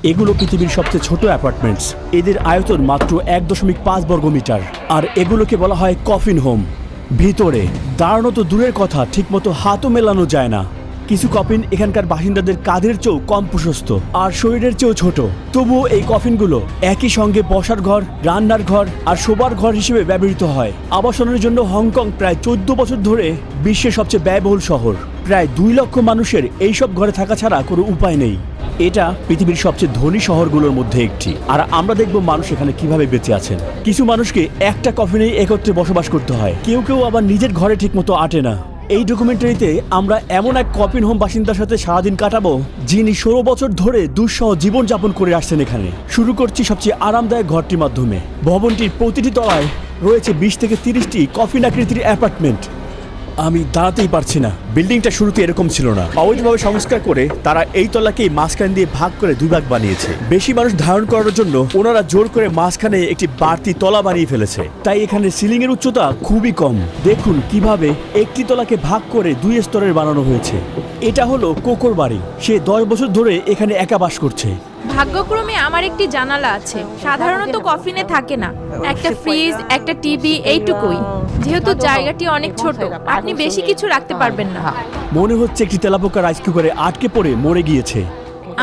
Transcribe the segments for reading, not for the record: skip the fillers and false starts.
এগুলো পৃথিবীর সবচেয়ে ছোট অ্যাপার্টমেন্টস। এদের আয়তন মাত্র 1.5 বর্গমিটার। আর এগুলোকে বলা হয় কফিন হোম। ভিতরে দাঁড়ানো তো দূরের কথা, ঠিকমতো হাতও মেলানো যায় না। কিছু কফিন এখানকার বাসিন্দাদের কাঁধের চেয়েও কম প্রশস্ত আর শরীরের চেয়েও ছোট। তবুও এই কফিনগুলো একই সঙ্গে বসার ঘর, রান্নার ঘর আর শোবার ঘর হিসেবে ব্যবহৃত হয়। আবাসনের জন্য হংকং প্রায় 14 বছর ধরে বিশ্বের সবচেয়ে ব্যয়বহুল শহর। প্রায় 2 লক্ষ মানুষের এইসব ঘরে থাকা ছাড়া কোনো উপায় নেই। এটা পৃথিবীর সবচেয়ে ধনী শহরগুলোর মধ্যে একটি। আর আমরা দেখব মানুষ এখানে কিভাবে বেঁচে আছেন। কিছু মানুষকে একটা কফিনেই একত্রে বসবাস করতে হয়, কেউ কেউ আবার নিজের ঘরে ঠিকমতো আটে না। এই ডকুমেন্টারিতে আমরা এমন এক কফিন হোম বাসিন্দার সাথে সারাদিন কাটাবো, যিনি 16 বছর ধরে দুঃসহ জীবনযাপন করে আসছেন এখানে। শুরু করছি সবচেয়ে আরামদায়ক ঘরটির মাধ্যমে। ভবনটির প্রতিটি তলায় রয়েছে 20 থেকে 30টি কফিন আকৃতির অ্যাপার্টমেন্ট। আমি দাঁড়াতেই পারছি না। বিল্ডিংটা শুরুতে এরকম ছিল না। অবৈধভাবে সংস্কার করে তারা এই তলাকেই মাঝখান দিয়ে ভাগ করে 2 ভাগ বানিয়েছে। বেশি মানুষ ধারণ করার জন্য ওনারা জোর করে মাঝখানে একটি বাড়তি তলা বানিয়ে ফেলেছে। তাই এখানে সিলিং এর উচ্চতা খুবই কম। দেখুন কিভাবে একটি তলাকে ভাগ করে 2 স্তরের বানানো হয়েছে। এটা হলো কোকোর বাড়ি। সে 10 বছর ধরে এখানে একা বাস করছে। ভাগ্যক্রমে আমার একটি জানালা আছে। সাধারণত কফিনে থাকে না। একটা ফ্রিজ, একটা টিভি, এইটুকুই। যেহেতু জায়গাটি অনেক ছোট, আপনি বেশি কিছু রাখতে পারবেন না। মনে হচ্ছে একটি তেলাপোকা রাইস কুকারে আটকে পড়ে মরে গিয়েছে।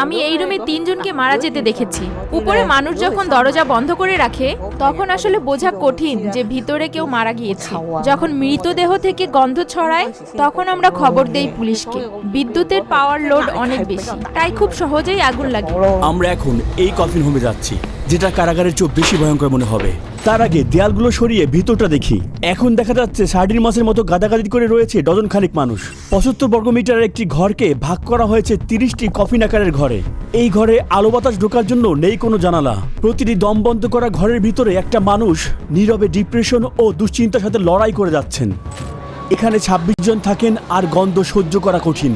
আমি এই রুমে 3 জনকে মারা যেতে দেখেছি। উপরে মানুষ যখন দরজা বন্ধ করে রাখে, তখন আসলে বোঝা কঠিন যে ভিতরে কেউ মারা গিয়েছে। যখন মৃতদেহ থেকে গন্ধ ছড়ায়, তখন আমরা খবর দেই পুলিশকে। বিদ্যুতের পাওয়ার লোড অনেক বেশি, তাই খুব সহজেই আগুন লাগে। আমরা এখন এই কফিন হোমে যাচ্ছি, যেটা কারাগারের চেয়ে বেশি ভয়ঙ্কর মনে হবে। তার আগে দেয়ালগুলো সরিয়ে ভিতরটা দেখি। এখন দেখা যাচ্ছে সার্ডিন মাছের মতো গাদাগাদি করে রয়েছে ডজন খানিক মানুষ। 75 বর্গমিটারের একটি ঘরকে ভাগ করা হয়েছে 30টি কফিন আকারের ঘরে। এই ঘরে আলো বাতাস ঢোকার জন্য নেই কোনো জানালা। প্রতিটি দম বন্ধ করা ঘরের ভিতরে একটা মানুষ নীরবে ডিপ্রেশন ও দুশ্চিন্তার সাথে লড়াই করে যাচ্ছেন। এখানে 26 জন থাকেন আর গন্ধ সহ্য করা কঠিন।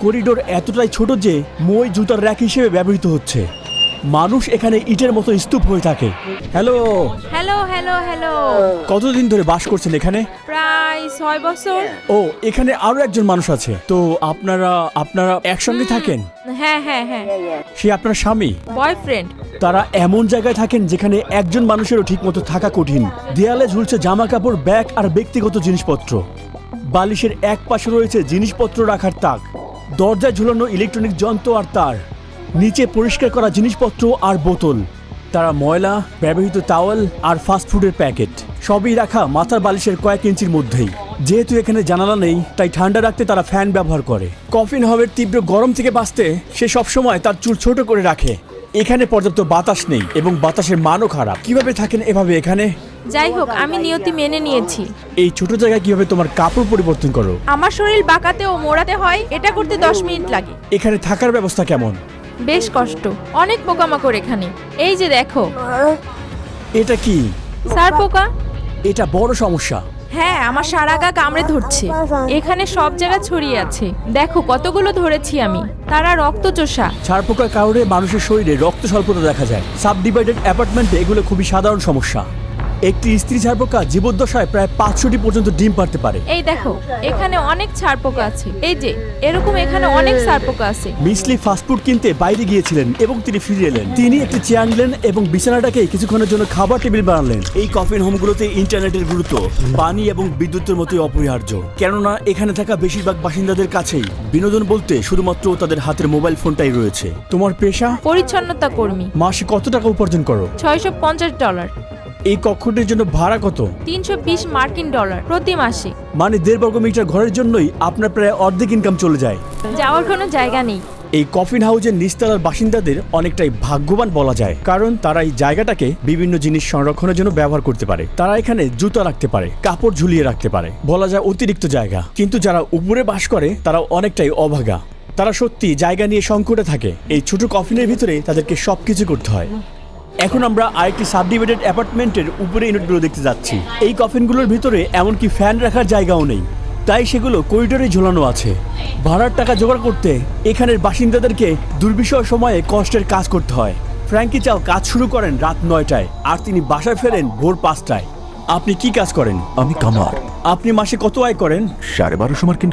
করিডোর এতটাই ছোট যে মই জুতার র্যাক হিসেবে ব্যবহৃত হচ্ছে। মানুষ এখানে ইটের মতো স্তূপ হয়ে থাকে। Hello hello hello hello. কতদিন ধরে বাস করছেন এখানে? প্রায় 6 বছর। ও, এখানে আরো একজন মানুষ আছে। তো আপনারা একসঙ্গে থাকেন? হ্যাঁ হ্যাঁ হ্যাঁ। সে আপনার স্বামী? বয়ফ্রেন্ড। তারা এমন জায়গায় থাকেন যেখানে একজন মানুষেরও ঠিকমতো থাকা কঠিন। দেয়ালে ঝুলছে জামা কাপড়, ব্যাগ আর ব্যক্তিগত জিনিসপত্র। বালিশের এক পাশে রয়েছে জিনিসপত্র রাখার তাক। দরজায় ঝুলানো ইলেকট্রনিক যন্ত্র আর তার। নিচে পরিষ্কার করা জিনিসপত্র আর বোতল। তারা ময়লা, ব্যবহৃত টাওয়েল আর ফাস্টফুডের প্যাকেট সবই রাখা মাথার বালিশের কয়েক ইঞ্চির মধ্যেই। যেহেতু এখানে জানালা নেই, তাই ঠান্ডা রাখতে তারা ফ্যান ব্যবহার করে। কফিন হবের তীব্র গরম থেকে বাঁচতে সে সবসময় তার চুল ছোট করে রাখে। এখানে পর্যাপ্ত বাতাস নেই এবং বাতাসের মানও খারাপ। কিভাবে থাকেন এভাবে এখানে? যাই হোক, আমি নিয়তি মেনে নিয়েছি। এই ছোট জায়গায় কিভাবে তোমার কাপড় পরিবর্তন করো? আমার শরীর বাঁকাতে ও মোড়াতে হয়, এটা করতে 10 মিনিট লাগে। এখানে থাকার ব্যবস্থা কেমন? বেশ কষ্ট, অনেক পোকামাকড় এখানে। এই যে দেখো। এটা কি? স্যার পোকা। এটা বড় সমস্যা। হ্যাঁ, আমার সারা গা কামড়ে ধরছে। এখানে সব জায়গা ছড়িয়ে আছে। দেখো কতগুলো ধরেছি আমি। তারা রক্তচোষা। ছারপোকার কারণে মানুষের শরীরে রক্ত স্বল্পতা দেখা যায়। সাবডিভাইডেড অ্যাপার্টমেন্টে এগুলো খুবই সাধারণ সমস্যা। একটি স্ত্রী ছারপোকা জীবদ্দশায় প্রায় 500টি পর্যন্ত ডিম পারতে পারে। এই দেখো, এখানে অনেক ছারপোকা আছে। এই যে এরকম এখানে অনেক ছারপোকা আছে। মিসলি ফাস্টফুড কিনতে বাইরে গিয়েছিলেন এবং তিনি ফিরে এলেন। তিনি একটি চেয়ার আনলেন এবং বিছানাটাকে কিছুক্ষণের জন্য খাবার টেবিল বানালেন। এই কফিন হোমগুলোতে ইন্টারনেটের গুরুত্ব পানি এবং বিদ্যুতের মতোই অপরিহার্য। কেননা এখানে থাকা বেশিরভাগ বাসিন্দাদের কাছেই বিনোদন বলতে শুধুমাত্র তাদের হাতের মোবাইল ফোনটাই রয়েছে। তোমার পেশা? পরিচ্ছন্নতা কর্মী। মাসে কত টাকা উপার্জন করো? $650। এই কক্ষটির জন্য ভাড়া কত? $320 মার্কিন প্রতি মাসে। মানে 1.5 বর্গমিটার ঘরের জন্যই আপনার প্রায় অর্ধেক ইনকাম চলে যায়। যাওয়ার কোনো জায়গা নেই। এই কফিন হাউজের নিচতলার বাসিন্দাদের অনেকটাই ভাগ্যবান বলা যায়, কারণ তারা এই জায়গাটাকে বিভিন্ন জিনিস সংরক্ষণের জন্য ব্যবহার করতে পারে। তারা এখানে জুতা রাখতে পারে, কাপড় ঝুলিয়ে রাখতে পারে, বলা যায় অতিরিক্ত জায়গা। কিন্তু যারা উপরে বাস করে তারা অনেকটাই অভাগা। তারা সত্যি জায়গা নিয়ে সংকটে থাকে। এই ছোট কফিনের ভিতরে তাদেরকে সবকিছু করতে হয়। এখন আমরা আরেকটি সাবডিভাইডেড অ্যাপার্টমেন্টের উপরে ইউনিটগুলো দেখতে যাচ্ছি। এই কফিনগুলোর ভিতরে এমনকি ফ্যান রাখার জায়গাও নেই, তাই সেগুলো করিডোরে ঝোলানো আছে। ভাড়ার টাকা জোগাড় করতে এখানের বাসিন্দাদেরকে দুর্বিষহ সময়ে কষ্টের কাজ করতে হয়। ফ্র্যাঙ্কি চাও কাজ শুরু করেন রাত 9টায় আর তিনি বাসায় ফেরেন ভোর 5টায়। আপনি কি কাজ করেন? আমি কামার। আপনি মাসে কত আয় করেন? $1250 মার্কিন।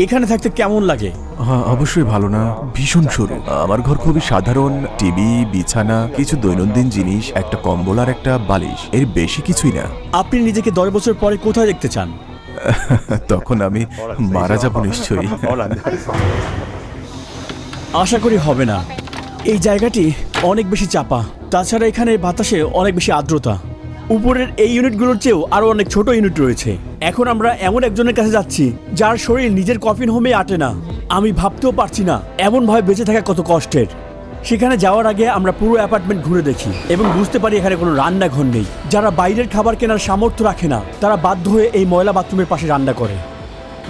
এখানে থাকতে কেমন লাগে? হ্যাঁ, অবশ্যই ভালো না, ভীষণ সরু। আমার ঘর খুবই সাধারণ, টিভি, বিছানা, কিছু দৈনন্দিন জিনিস, একটা কম্বল আর একটা বালিশ, এর বেশি কিছুই না। আপনি নিজেকে 10 বছর পরে কোথায় দেখতে চান? তখন আমি মারা যাব নিশ্চয়ই। আশা করি হবে না। এই জায়গাটি অনেক বেশি চাপা, তাছাড়া এখানে বাতাসে অনেক বেশি আর্দ্রতা। উপরের এই ইউনিটগুলোর চেয়েও আরো অনেক ছোট ইউনিট রয়েছে। এখন আমরা এমন একজনের কাছে যাচ্ছি যার শরীর নিজের কফিন হোমে আটে না। আমি ভাবতেও পারছি না এমনভাবে বেঁচে থাকা কত কষ্টের। সেখানে যাওয়ার আগে আমরা পুরো অ্যাপার্টমেন্ট ঘুরে দেখি এবং বুঝতে পারি এখানে কোনো রান্নাঘর নেই। যারা বাইরের খাবার কেনার সামর্থ্য রাখে না তারা বাধ্য হয়ে এই ময়লা বাথরুমের পাশে রান্না করে।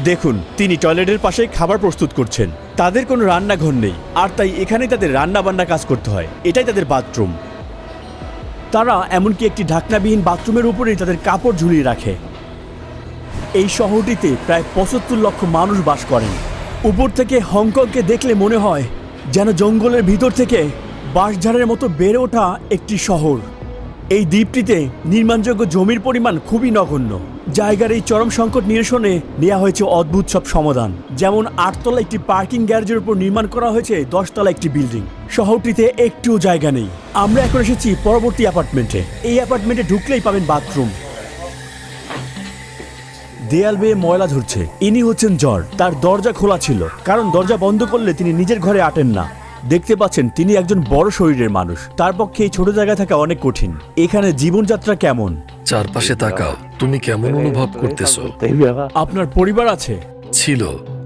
দেখুন, তিনি টয়লেটের পাশে খাবার প্রস্তুত করছেন। তাদের কোনো রান্নাঘর নেই, আর তাই এখানেই তাদের রান্না বান্না কাজ করতে হয়। এটাই তাদের বাথরুম। তারা এমনকি একটি ঢাকনাবিহীন বাথরুমের উপরেই তাদের কাপড় ঝুলিয়ে রাখে। এই শহরটিতে প্রায় ৭৫ লক্ষ মানুষ বাস করেন। উপর থেকে হংকংকে দেখলে মনে হয় যেন জঙ্গলের ভিতর থেকে বাঁশঝাড়ের মতো বেড়ে ওঠা একটি শহর। এই দ্বীপটিতে নির্মাণযোগ্য জমির পরিমাণ খুবই নগণ্য। জায়গার এই চরম সংকট নিরসনে নেওয়া হয়েছে অদ্ভুত সব সমাধান, যেমন 8 তলা একটি পার্কিং গ্যারেজের উপর নির্মাণ করা হয়েছে 10 তলা একটি বিল্ডিং। শহরটিতে একটুও জায়গা নেই। আমরা এখন এসেছি পরবর্তী অ্যাপার্টমেন্টে। এই অ্যাপার্টমেন্টে ঢুকলেই পাবেন বাথরুম। দেয়াল বেয়ে ময়লা ঝরছে। ইনি হচ্ছেন জর্জ। তার দরজা খোলা ছিল, কারণ দরজা বন্ধ করলে তিনি নিজের ঘরে আটেন না। দেখতে পাচ্ছেন তিনি একজন বড় শরীরের মানুষ। তার পক্ষে এই ছোট জায়গায় থাকা অনেক কঠিন। এখানে জীবনযাত্রা কেমন? চারপাশে তাকাও, তুমি কেমন অনুভব করতেছো? আপনার পরিবার আছে? ছিল,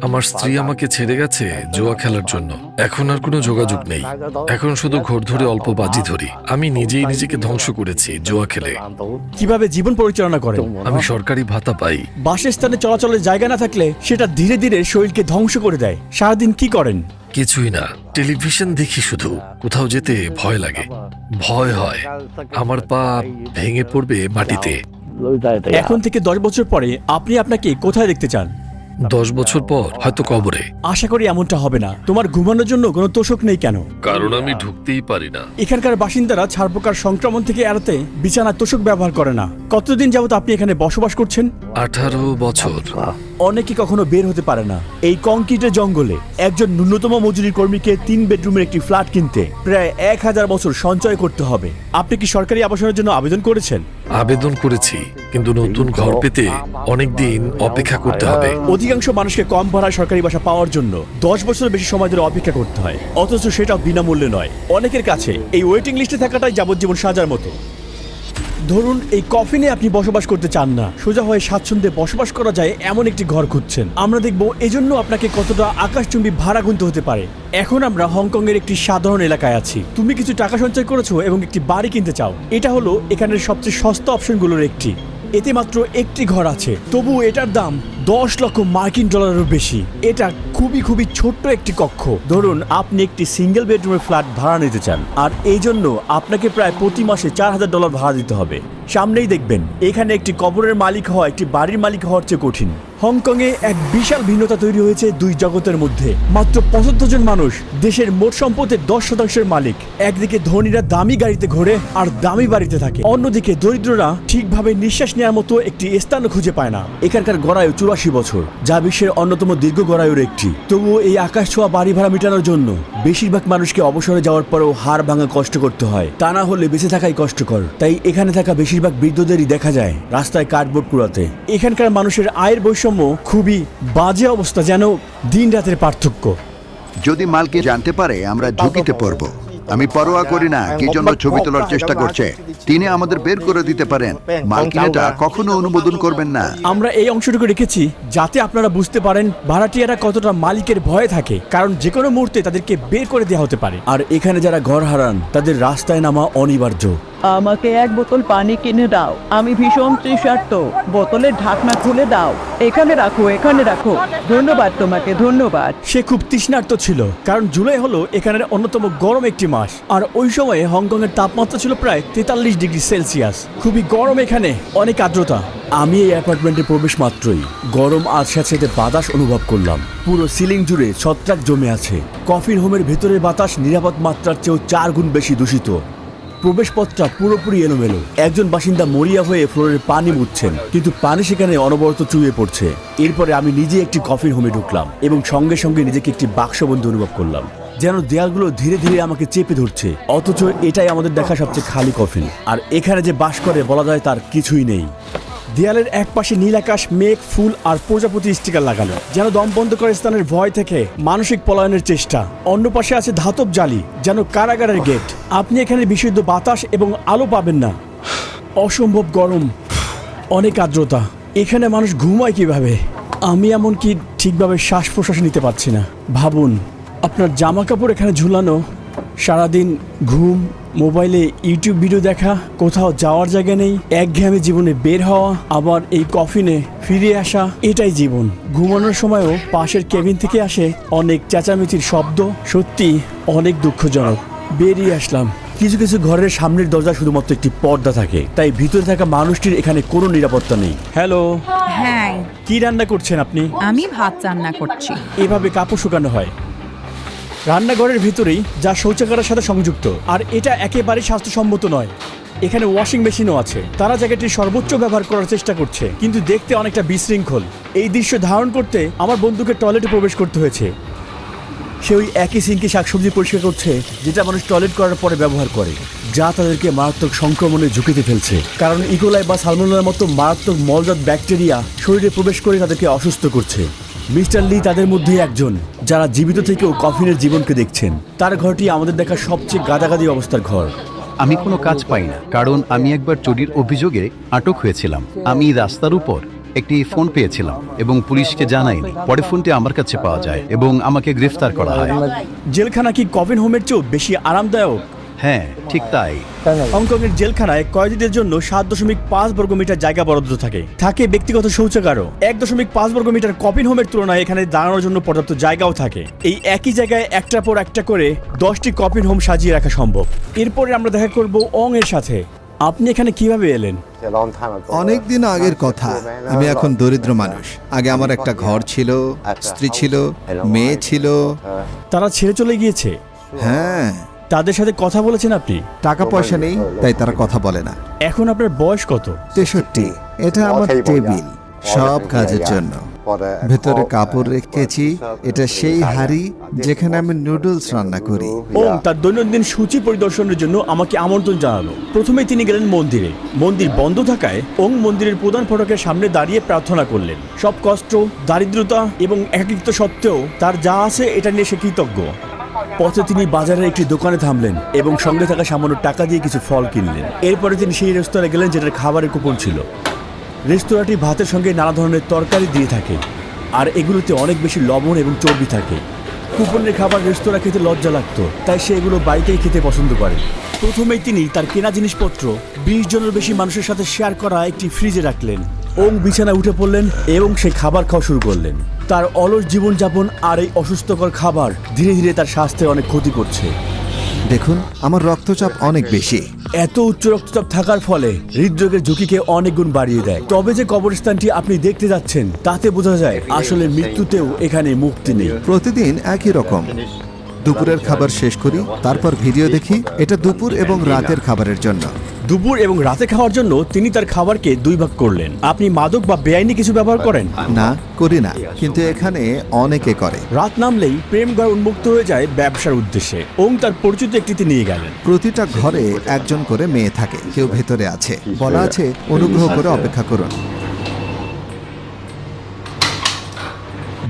আমার স্ত্রী আমাকে ছেড়ে গেছে জুয়া খেলার জন্য। এখন আর কোনো যোগাযোগ নেই। এখন শুধু ঘর ধরে অল্প বাজি ধরি। আমি নিজেই নিজেকে ধ্বংস করেছি জুয়া খেলে। কিভাবে জীবন পরিচালনা করেন? আমি সরকারি ভাতা পাই। বাসস্থানে চলাচলের জায়গা না থাকলে সেটা ধীরে ধীরে শরীরকে ধ্বংস করে দেয়। সারাদিন কি করেন? কিছুই না, টেলিভিশন দেখি শুধু। কোথাও যেতে ভয় লাগে, ভয় হয় আমার পা ভেঙে পড়বে মাটিতে। এখন থেকে 10 বছর পরে আপনি আপনাকে কোথায় দেখতে চান? 10 বছর পর হয়তো কবরে। আশা করি এমনটা হবে না। তোমার ঘুমানোর জন্য কোনো তোষক নেই কেন? কারণ আমি ঢুকতেই পারি না। এখানকার বাসিন্দারা ছারপোকার সংক্রমণ থেকে এড়াতে বিছানার তোষক ব্যবহার করে না। কতদিন যাবত আপনি এখানে বসবাস করছেন? 18 বছর। অনেকে কখনো বের হতে পারে না। এই কংক্রিটের জঙ্গলে একজন ন্যূনতম মজুরি কর্মীকে 3 বেডরুমের একটি ফ্ল্যাট কিনতে প্রায় 1000 বছর সঞ্চয় করতে হবে। আপনি কি সরকারি আবাসনের জন্য আবেদন করেছেন? আবেদন করেছি, কিন্তু নতুন ঘর পেতে অনেক দিন অপেক্ষা করতে হবে। অধিকাংশ মানুষকে কম ভাড়ায় সরকারি বাসা পাওয়ার জন্য 10 বছরের বেশি সময় ধরে অপেক্ষা করতে হয়, অথচ সেটাও বিনামূল্যে নয়। অনেকের কাছে এই ওয়েটিং লিস্টে থাকাটাই যাবজ্জীবন সাজার মতো। ধরুন এই কফিনে আপনি বসবাস করতে চান না, সোজা হয়ে স্বাচ্ছন্দ্যে বসবাস করা যায় এমন একটি ঘর খুঁজছেন। আমরা দেখব এজন্য আপনাকে কতটা আকাশচুম্বী ভাড়া গুনতে হতে পারে। এখন আমরা হংকং এর একটি সাধারণ এলাকায় আছি। তুমি কিছু টাকা সঞ্চয় করেছো এবং একটি বাড়ি কিনতে চাও। এটা হলো এখানের সবচেয়ে সস্তা অপশনগুলোর একটি। এতে মাত্র একটি ঘর আছে, তবু এটার দাম 10 লক্ষ মার্কিন ডলারেরও বেশি। এটা খুবই ছোট্ট একটি কক্ষ। ধরুন আপনি একটি সিঙ্গেল বেডরুমের ফ্ল্যাট ভাড়া নিতে চান, আর এই জন্য আপনাকে প্রায় প্রতি মাসে $4000 ভাড়া দিতে হবে। সামনেই দেখবেন এখানে একটি কবরের মালিক হওয়া একটি বাড়ির মালিক হওয়ার চেয়ে কঠিন। হংকংয়ে এক বিশাল ভিন্নতা তৈরি হয়েছে দুই জগতের মধ্যে। মাত্র 75 জন মানুষ দেশের মোট সম্পদের 10% মালিক। একদিকে ধনীরা দামি গাড়িতে ঘোরে আর দামি বাড়িতে থাকে, অন্যদিকে দরিদ্ররা ঠিকভাবে নিঃশ্বাস নেওয়ার মতো একটি স্থানও খুঁজে পায় না। এখানকার গড়ায়ু 84 বছর, যা বিশ্বের অন্যতম দীর্ঘ গড়ায়ুর একটি। তবুও এই আকাশ ছোঁয়া বাড়ি ভাড়া মেটানোর জন্য বেশিরভাগ মানুষকে অবসরে যাওয়ার পরেও হাড় ভাঙা কষ্ট করতে হয়। তা না হলে বেঁচে থাকাই কষ্টকর। তাই এখানে থাকা বেশিরভাগ বৃদ্ধদেরই দেখা যায় রাস্তায় কার্ডবোর্ড কুড়াতে। এখানকার মানুষের আয়ের বৈষম্য খুবই বাজে অবস্থা, যেন দিন রাতের পার্থক্য। যদি মালকে জানতে পারে আমরা ঝুঁকিতে পড়ব। আমি পরোয়া করি না কি জন্য ছবি তোলার চেষ্টা করছে। তিনি আমাদের বের করে দিতে পারেন। মালকিন এটা কখনো অনুমোদন করবেন না। আমরা এই অংশটুকু রেখেছি যাতে আপনারা বুঝতে পারেন ভাড়াটিয়ারা কতটা মালিকের ভয়ে থাকে, কারণ যে কোনো মুহূর্তে তাদেরকে বের করে দেওয়া হতে পারে। আর এখানে যারা ঘর হারান তাদের রাস্তায় নামা অনিবার্য। আমাকে 1 বোতল পানি কিনে দাও, আমি ভীষণ তৃষার্ত। বোতলের ঢাকনা খুলে দাও। এখানে রাখো, এখানে রাখো। ধন্যবাদ তোমাকে, ধন্যবাদ। সে খুব তৃষ্ণার্ত ছিল, কারণ জুলাই হলো এখানের অন্যতম গরম একটি মাস। আর ওই সময়ে হংকংয়ের তাপমাত্রা ছিল প্রায় 43 ডিগ্রি সেলসিয়াস। খুবই গরম এখানে, অনেক আর্দ্রতা। আমি এই অ্যাপার্টমেন্টে প্রবেশ মাত্রই গরম আর সাথে বাতাস অনুভব করলাম। পুরো সিলিং জুড়ে ছত্রাক জমে আছে। কফিন হোমের ভেতরের বাতাস নিরাপদ মাত্রার চেয়েও 4 গুণ বেশি দূষিত। প্রবেশপথটা পুরোপুরি এলোমেলো। একজন বাসিন্দা মরিয়া হয়ে ফ্লোরের পানি মুছছেন, কিন্তু পানি সেখানে অনবরত চুইয়ে পড়ছে। এরপরে আমি নিজে একটি কফিন হোমে ঢুকলাম এবং সঙ্গে সঙ্গে নিজেকে একটি বাক্সবন্দী অনুভব করলাম, যেন দেয়ালগুলো ধীরে ধীরে আমাকে চেপে ধরছে। অথচ এটাই আমাদের দেখা সবচেয়ে খালি কফিন, আর এখানে যে বাস করে বলা যায় তার কিছুই নেই। দেয়ালের এক পাশে নীল আকাশ, মেঘ, ফুল আর প্রজাপতি স্টিকার লাগানো, যেন দম বন্ধ করে স্থানের ভয় থেকে মানসিক পলায়নের চেষ্টা। অন্য পাশে আছে ধাতব জালি, যেন কারাগারের গেট। আপনি এখানে বিশুদ্ধ বাতাস এবং আলো পাবেন না। অসম্ভব গরম, অনেক আর্দ্রতা। এখানে মানুষ ঘুমায় কিভাবে? আমি এমনকি ঠিকভাবে শ্বাস প্রশ্বাস নিতে পারছি না। ভাবুন, আপনার জামা কাপড় এখানে ঝুলানো, সারাদিন ঘুম, মোবাইলে ইউটিউব ভিডিও দেখা, কোথাও যাওয়ার জায়গা নেই, একঘেয়েমি জীবনে বের হওয়া, আবার এই কফিনে ফিরে আসা, এটাই জীবন। ঘুমানোর সময়ও পাশের কেবিন থেকে আসে অনেক চেঁচামেচির শব্দ। সত্যি অনেক দুঃখজনক। বেরিয়ে আসলাম। কিছু কিছু ঘরের সামনের দরজা শুধুমাত্র একটি পর্দা থাকে, তাই ভিতরে থাকা মানুষটির এখানে কোনো নিরাপত্তা নেই। হ্যালো, হ্যাঁ, কি রান্না করছেন আপনি? আমি ভাত রান্না করছি। এভাবে কাপড় শুকানো হয় রান্নাঘরের ভিতরেই, যা শৌচাগারের সাথে সংযুক্ত। আর এটা একেবারেই স্বাস্থ্যসম্মত নয়। এখানে ওয়াশিং মেশিনও আছে। তারা জায়গাটির সর্বোচ্চ ব্যবহার করার চেষ্টা করছে, কিন্তু দেখতে অনেকটা বিশৃঙ্খল। এই দৃশ্য ধারণ করতে আমার বন্ধুকে টয়লেটে প্রবেশ করতে হয়েছে। সে ওই একই সিঙ্কে শাকসবজি পরিষ্কার করছে যেটা মানুষ টয়লেট করার পরে ব্যবহার করে, যা তাদেরকে মারাত্মক সংক্রমণের ঝুঁকিতে ফেলছে। কারণ ইকোলাই বা সালমোনেলার মতো মারাত্মক মলজাত ব্যাকটেরিয়া শরীরে প্রবেশ করে তাদেরকে অসুস্থ করছে। মিস্টার লি তাদের মধ্যে একজন, যারা জীবিত থেকেও কফিনের জীবনকে দেখছেন। তার ঘরটি আমাদের দেখা সবচেয়ে গাদাগাদি অবস্থার ঘর। আমি কোনো কাজ পাই না, কারণ আমি একবার চুরির অভিযোগে আটক হয়েছিলাম। আমি রাস্তার উপর একটি ফোন পেয়েছিলাম এবং পুলিশকে জানাইনি। পরে ফোনটি আমার কাছে পাওয়া যায় এবং আমাকে গ্রেফতার করা হয়। জেলখানা কি কফিন হোমের চেয়েও বেশি আরামদায়ক? হ্যাঁ, ঠিক তাই। হংকংয়ের জেলখানায় কয়েদিদের জন্য 7.5 বর্গমিটার জায়গা বরাদ্দ থাকে ব্যক্তিগত শৌচাগারও। 1.5 বর্গমিটার কফিন হোমের তুলনায় এখানে দাঁড়ানোর জন্য পর্যাপ্ত জায়গাও থাকে। এই একই জায়গায় একটার পর একটা করে 10টি কফিন হোম সাজিয়ে রাখা সম্ভব। এরপরে আমরা দেখা করব অং এর সাথে। আপনি এখানে কিভাবে এলেন? অনেক দিন আগের কথা। আমি এখন দরিদ্র মানুষ। আগে আমার একটা ঘর ছিল, স্ত্রী ছিল, মেয়ে ছিল। তারা ছেড়ে চলে গিয়েছে? হ্যাঁ। তাদের সাথে কথা বলেছেন আপনি? টাকা পয়সা নেই, তাই তারা কথা বলে না। এখন আপনার বয়স কত? 63। এটা আমার টেবিল, সব কাজের জন্য। ভেতরে কাপড় রেখেছি। এটা সেই হাড়ি যেখানে আমি নুডলস রান্না করি। ওং তার দৈনন্দিন সূচি পরিদর্শনের জন্য আমাকে আমন্ত্রণ জানালো। প্রথমেই তিনি গেলেন মন্দিরে। মন্দির বন্ধ থাকায় ওং মন্দিরের প্রধান ফটকের সামনে দাঁড়িয়ে প্রার্থনা করলেন। সব কষ্ট, দারিদ্রতা এবং একাকিত্ব সত্ত্বেও তার যা আছে এটা নিয়ে সে কৃতজ্ঞ। পথে তিনি বাজারের একটি দোকানে থামলেন এবং সঙ্গে থাকা সামান্য টাকা দিয়ে কিছু ফল কিনলেন। এরপরে তিনি সেই রেস্তোরাঁয় গেলেন যেটার খাবারের কুপন ছিল। রেস্তোরাঁটি ভাতের সঙ্গে নানা ধরনের তরকারি দিয়ে থাকে, আর এগুলোতে অনেক বেশি লবণ এবং চর্বি থাকে। কুপনের খাবার রেস্তোরাঁ খেতে লজ্জা লাগতো, তাই সে এগুলো বাড়িতেই খেতে পছন্দ করে। প্রথমেই তিনি তার কেনা জিনিসপত্র 20 জনের বেশি মানুষের সাথে শেয়ার করা একটি ফ্রিজে রাখলেন। ওং বিছানায় উঠে পড়লেন এবং সে খাবার খাওয়া শুরু করলেন। তার অলস জীবনযাপন আর এই অসুস্থকর খাবার ধীরে ধীরে তার স্বাস্থ্যের অনেক ক্ষতি করছে। দেখুন, আমার রক্তচাপ অনেক বেশি। এত উচ্চ রক্তচাপ থাকার ফলে হৃদরোগের ঝুঁকিকে অনেক গুণ বাড়িয়ে দেয়। তবে যে কবরস্থানটি আপনি দেখতে যাচ্ছেন তাতে বোঝা যায় আসলে মৃত্যুতেও এখানে মুক্তি নেই। প্রতিদিন একই রকম। দুপুরের খাবার শেষ করি, তারপর ভিডিও দেখি। এটা দুপুর এবং রাতের খাবারের জন্য। দুপুর এবং রাতে খাওয়ার জন্য তিনি তার খাবারকে 2 ভাগ করলেন। আপনি মাদক বা বেআইনি কিছু ব্যবহার করেন? না, করি না, কিন্তু এখানে অনেকে করে। রাত নামলেই প্রেম ঘর উন্মুক্ত হয়ে যায় ব্যবসার উদ্দেশ্যে। ওং তার পরিচিত একটিতে নিয়ে গেলেন। প্রতিটা ঘরে একজন করে মেয়ে থাকে, কেউ ভেতরে আছে। বলা আছে, অনুগ্রহ করে অপেক্ষা করুন।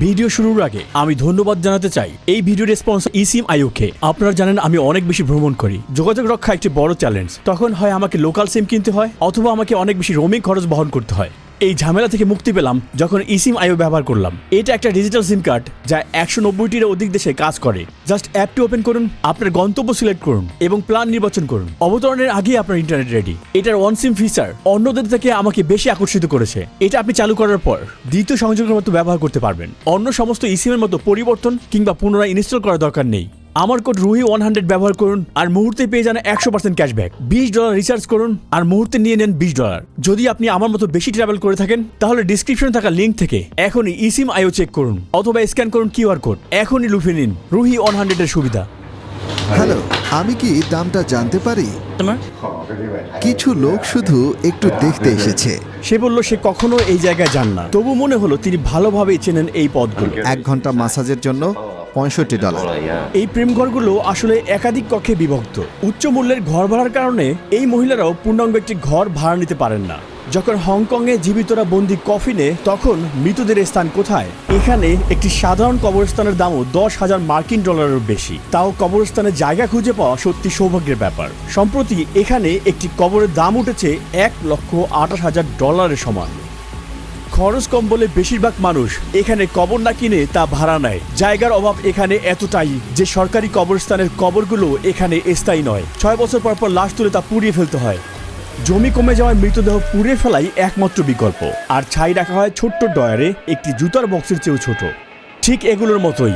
ভিডিও শুরুর আগে আমি ধন্যবাদ জানাতে চাই এই ভিডিওর স্পন্সর ইসিম আইওকে। আপনারা জানেন আমি অনেক বেশি ভ্রমণ করি। যোগাযোগ রক্ষা একটি বড় চ্যালেঞ্জ। তখন হয় আমাকে লোকাল সিম কিনতে হয়, অথবা আমাকে অনেক বেশি রোমিং খরচ বহন করতে হয়। এই ঝামেলা থেকে মুক্তি পেলাম যখন ইসিম আইও ব্যবহার করলাম। এটা একটা ডিজিটাল সিম কার্ড যা 190টির অধিক দেশে কাজ করে। জাস্ট অ্যাপটি ওপেন করুন, আপনার গন্তব্য সিলেক্ট করুন এবং প্ল্যান নির্বাচন করুন। অবতরণের আগেই আপনার ইন্টারনেট রেডি। এটার ওয়ান সিম ফিচার অন্যদের থেকে আমাকে বেশি আকর্ষিত করেছে। এটা আপনি চালু করার পর দ্বিতীয় সংযোগের মতো ব্যবহার করতে পারবেন। অন্য সমস্ত ইসিমের মতো পরিবর্তন কিংবা পুনরায় ইনস্টল করার দরকার নেই। আমার কোড রুহি 100 ব্যবহার করুন আর মুহূর্তে পেয়ে যান 100% ক্যাশব্যাক। $20 রিচার্জ করুন আর মুহূর্তে নিয়ে নেন $20। যদি আপনি আমার মতো বেশি ট্রাভেল করে থাকেন তাহলে ডিসক্রিপশনে থাকা লিঙ্ক থেকে এখনই ইসিম আইও চেক করুন অথবা স্ক্যান করুন কিউআর কোড। এখনই লুফে নিন রুহি 100 এর সুবিধা। হ্যালো, আমি কি দামটা জানতে পারি? কিছু লোক শুধু একটু দেখতে এসেছে। সে বলল সে কখনো এই জায়গায় যান না, তবু মনে হলো তিনি ভালোভাবেই চেনেন এই পথগুলো। 1 ঘন্টা মাসাজের জন্য $65। এই প্রেমঘরগুলো আসলে একাধিক কক্ষে বিভক্ত। উচ্চ মূল্যের ঘর ভাড়ার কারণে এই মহিলারাও পূর্ণাঙ্গ একটি ঘর ভাড়া নিতে পারেন না। যখন হংকংয়ে জীবিতরা বন্দি কফিনে, তখন মৃতদের স্থান কোথায়? এখানে একটি সাধারণ কবরস্থানের দামও $10,000 বেশি। তাও কবরস্থানের জায়গা খুঁজে পাওয়া সত্যি সৌভাগ্যের ব্যাপার। সম্প্রতি এখানে একটি কবরের দাম উঠেছে $1,28,000 সমান। খরচ কম বলে বেশিরভাগ মানুষ এখানে কবর না কিনে তা ভাড়া নেয়। জায়গার অভাব এখানে এতটাই যে সরকারি কবরস্থানের কবরগুলো এখানে স্থায়ী নয়। 6 বছর পর পর লাশ তুলে তা পুড়িয়ে ফেলতে হয়। জমি কমে যাওয়ায় মৃতদেহ পুড়িয়ে ফেলাই একমাত্র বিকল্প। আর ছাই রাখা হয় ছোট্ট ডয়ারে, একটি জুতার বক্সের চেয়েও ছোট। ঠিক এগুলোর মতোই